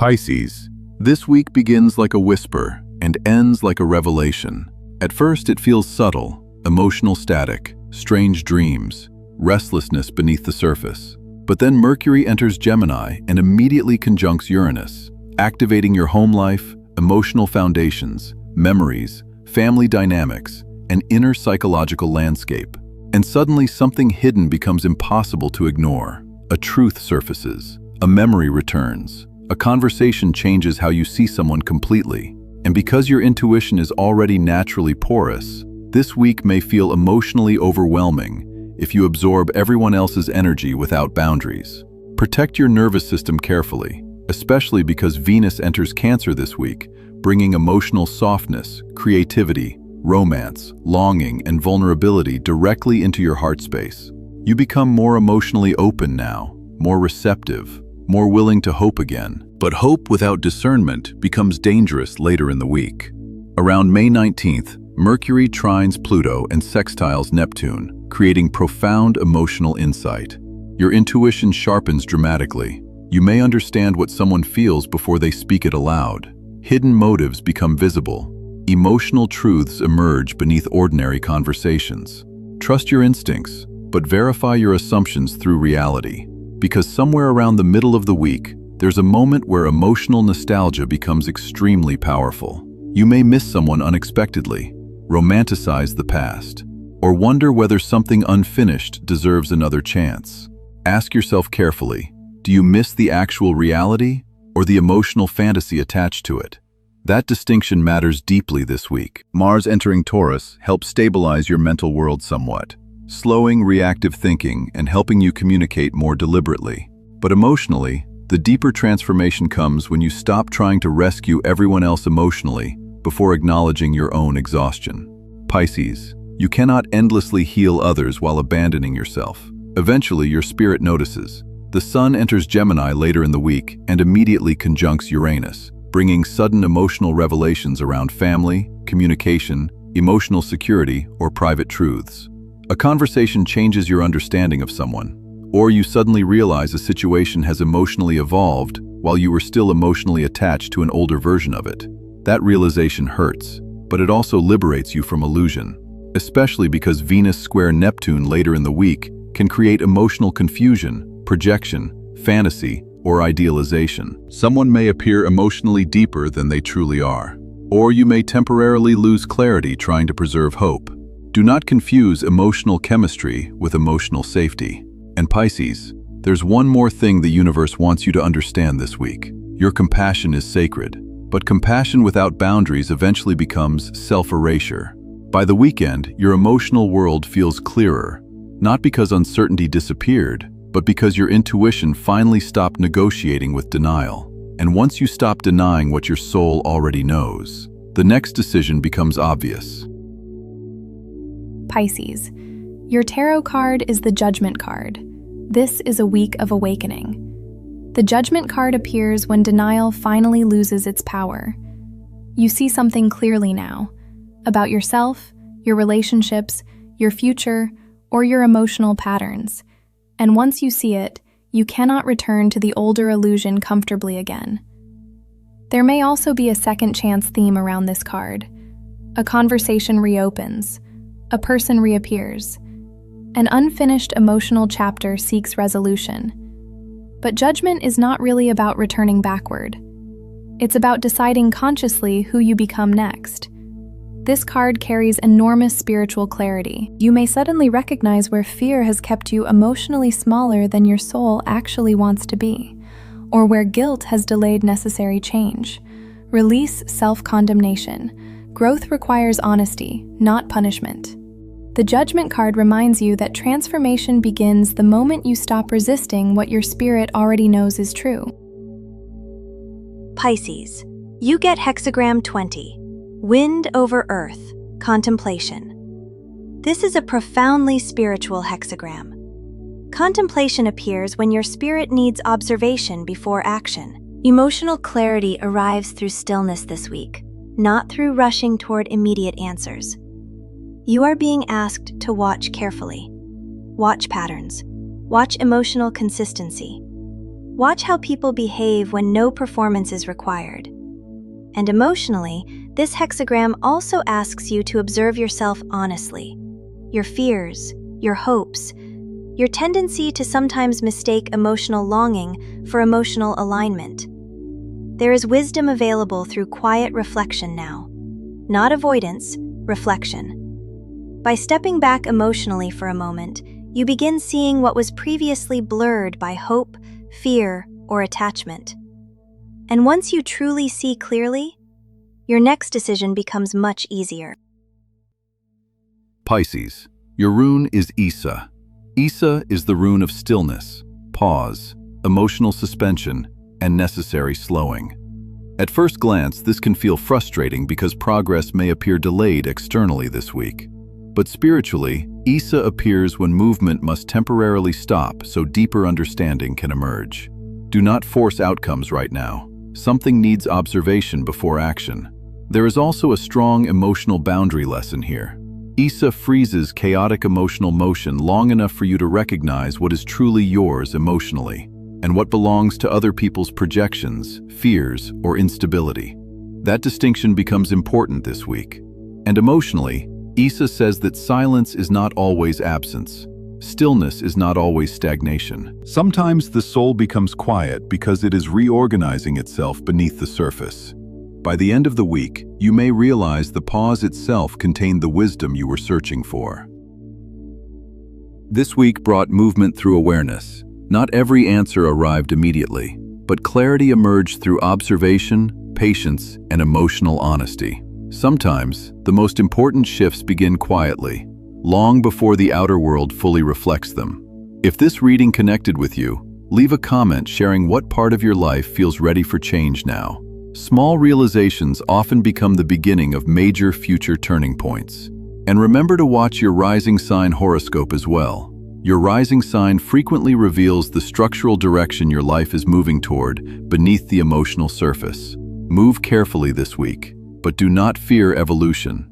Pisces, this week begins like a whisper and ends like a revelation. At first, it feels subtle, emotional static, strange dreams, restlessness beneath the surface. But then Mercury enters Gemini and immediately conjuncts Uranus, activating your home life, emotional foundations, memories, family dynamics, and inner psychological landscape. And suddenly something hidden becomes impossible to ignore. A truth surfaces, a memory returns, a conversation changes how you see someone completely. And because your intuition is already naturally porous, this week may feel emotionally overwhelming if you absorb everyone else's energy without boundaries. Protect your nervous system carefully, especially because Venus enters Cancer this week, bringing emotional softness, creativity, romance, longing, and vulnerability directly into your heart space. You become more emotionally open now, more receptive, more willing to hope again. But hope without discernment becomes dangerous later in the week. Around May 19th, Mercury trines Pluto and sextiles Neptune, creating profound emotional insight. Your intuition sharpens dramatically. You may understand what someone feels before they speak it aloud. Hidden motives become visible. Emotional truths emerge beneath ordinary conversations. Trust your instincts, but verify your assumptions through reality. Because somewhere around the middle of the week, there's a moment where emotional nostalgia becomes extremely powerful. You may miss someone unexpectedly, romanticize the past, or wonder whether something unfinished deserves another chance. Ask yourself carefully, do you miss the actual reality or the emotional fantasy attached to it? That distinction matters deeply this week. Mars entering Taurus helps stabilize your mental world somewhat, slowing reactive thinking and helping you communicate more deliberately. But emotionally, the deeper transformation comes when you stop trying to rescue everyone else emotionally before acknowledging your own exhaustion. Pisces, you cannot endlessly heal others while abandoning yourself. Eventually, your spirit notices. The Sun enters Gemini later in the week and immediately conjuncts Uranus, bringing sudden emotional revelations around family, communication, emotional security, or private truths. A conversation changes your understanding of someone, or you suddenly realize a situation has emotionally evolved while you were still emotionally attached to an older version of it. That realization hurts, but it also liberates you from illusion, especially because Venus square Neptune later in the week can create emotional confusion, projection, fantasy, or idealization. Someone may appear emotionally deeper than they truly are, or you may temporarily lose clarity trying to preserve hope. Do not confuse emotional chemistry with emotional safety. And Pisces, there's one more thing the universe wants you to understand this week. Your compassion is sacred, but compassion without boundaries eventually becomes self-erasure. By the weekend, your emotional world feels clearer, not because uncertainty disappeared, but because your intuition finally stopped negotiating with denial. And once you stop denying what your soul already knows, the next decision becomes obvious. Pisces, your tarot card is the Judgment card. This is a week of awakening. The Judgment card appears when denial finally loses its power. You see something clearly now, about yourself, your relationships, your future, or your emotional patterns. And once you see it, you cannot return to the older illusion comfortably again. There may also be a second chance theme around this card. A conversation reopens. A person reappears. An unfinished emotional chapter seeks resolution. But judgment is not really about returning backward. It's about deciding consciously who you become next. This card carries enormous spiritual clarity. You may suddenly recognize where fear has kept you emotionally smaller than your soul actually wants to be, or where guilt has delayed necessary change. Release self-condemnation. Growth requires honesty, not punishment. The Judgment card reminds you that transformation begins the moment you stop resisting what your spirit already knows is true. Pisces, you get hexagram 20, Wind over Earth, Contemplation. This is a profoundly spiritual hexagram. Contemplation appears when your spirit needs observation before action. Emotional clarity arrives through stillness this week, not through rushing toward immediate answers. You are being asked to watch carefully. Watch patterns. Watch emotional consistency. Watch how people behave when no performance is required. And emotionally, this hexagram also asks you to observe yourself honestly. Your fears, your hopes, your tendency to sometimes mistake emotional longing for emotional alignment. There is wisdom available through quiet reflection now. Not avoidance, reflection. By stepping back emotionally for a moment, you begin seeing what was previously blurred by hope, fear, or attachment. And once you truly see clearly, your next decision becomes much easier. Pisces, your rune is Isa. Isa is the rune of stillness, pause, emotional suspension, and necessary slowing. At first glance, this can feel frustrating because progress may appear delayed externally this week. But spiritually, Isa appears when movement must temporarily stop so deeper understanding can emerge. Do not force outcomes right now. Something needs observation before action. There is also a strong emotional boundary lesson here. Isa freezes chaotic emotional motion long enough for you to recognize what is truly yours emotionally, and what belongs to other people's projections, fears, or instability. That distinction becomes important this week. And emotionally, Isa says that silence is not always absence. Stillness is not always stagnation. Sometimes the soul becomes quiet because it is reorganizing itself beneath the surface. By the end of the week, you may realize the pause itself contained the wisdom you were searching for. This week brought movement through awareness. Not every answer arrived immediately, but clarity emerged through observation, patience, and emotional honesty. Sometimes, the most important shifts begin quietly, long before the outer world fully reflects them. If this reading connected with you, leave a comment sharing what part of your life feels ready for change now. Small realizations often become the beginning of major future turning points. And remember to watch your rising sign horoscope as well. Your rising sign frequently reveals the structural direction your life is moving toward beneath the emotional surface. Move carefully this week, but do not fear evolution.